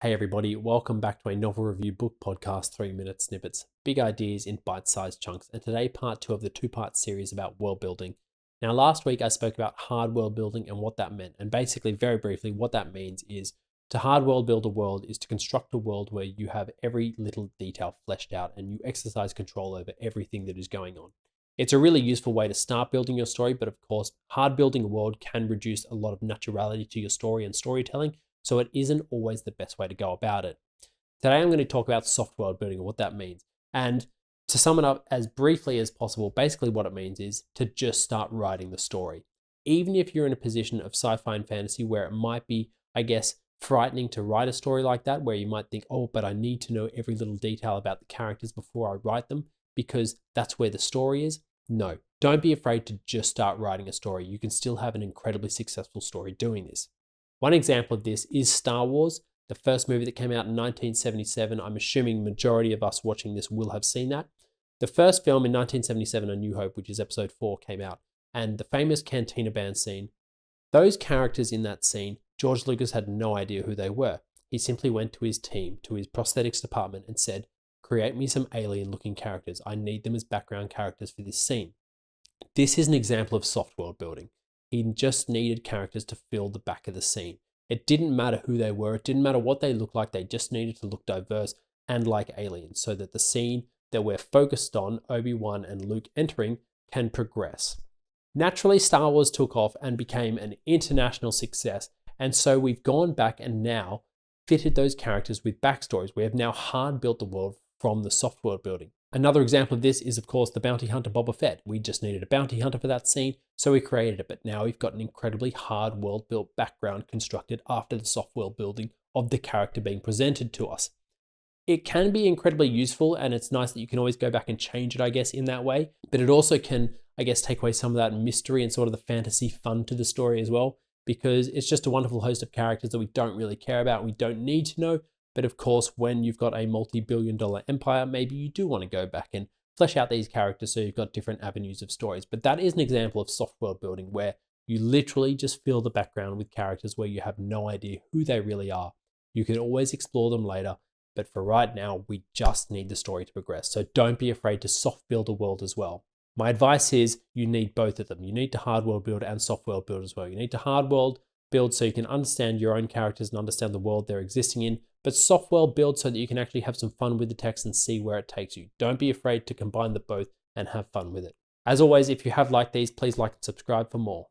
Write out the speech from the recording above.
Hey everybody, welcome back to a novel review book podcast, 3-minute snippets, big ideas in bite-sized chunks, and today part 2 of the 2-part series about world building. Now last week I spoke about hard world building and what that meant, and basically very briefly what that means is to hard world build a world is to construct a world where you have every little detail fleshed out and you exercise control over everything that is going on. It's a really useful way to start building your story, but of course hard building a world can reduce a lot of naturality to your story and storytelling, so it isn't always the best way to go about it. Today I'm going to talk about soft world building and what that means. And to sum it up as briefly as possible, basically what it means is to just start writing the story. Even if you're in a position of sci-fi and fantasy where it might be, frightening to write a story like that, where you might think, oh, but I need to know every little detail about the characters before I write them because that's where the story is. No, don't be afraid to just start writing a story. You can still have an incredibly successful story doing this. One example of this is Star Wars, the first movie that came out in 1977. I'm assuming the majority of us watching this will have seen that. The first film in 1977, A New Hope, which is episode 4, came out, and the famous Cantina Band scene, those characters in that scene, George Lucas had no idea who they were. He simply went to his team, to his prosthetics department, and said, create me some alien-looking characters. I need them as background characters for this scene. This is an example of soft world building. He just needed characters to fill the back of the scene. It didn't matter who they were. It didn't matter what they looked like. They just needed to look diverse and like aliens so that the scene that we're focused on, Obi-Wan and Luke entering, can progress. Naturally, Star Wars took off and became an international success. And so we've gone back and now fitted those characters with backstories. We have now hard built the world from the soft world building. Another example of this is, of course, the bounty hunter Boba Fett. We just needed a bounty hunter for that scene, so we created it. But now we've got an incredibly hard world-built background constructed after the soft world building of the character being presented to us. It can be incredibly useful, and it's nice that you can always go back and change it, I guess, in that way. But it also can, I guess, take away some of that mystery and sort of the fantasy fun to the story as well, because it's just a wonderful host of characters that we don't really care about, we don't need to know. But of course, when you've got a multi-billion-dollar empire, maybe you do want to go back and flesh out these characters so you've got different avenues of stories. But that is an example of soft world building where you literally just fill the background with characters where you have no idea who they really are. You can always explore them later, but for right now, we just need the story to progress. So don't be afraid to soft build a world as well. My advice is you need both of them. You need to hard world build and soft world build as well. You need to hard world build so you can understand your own characters and understand the world they're existing in, but soft world build so that you can actually have some fun with the text and see where it takes you. Don't be afraid to combine the both and have fun with it. As always, if you have liked these, please like and subscribe for more.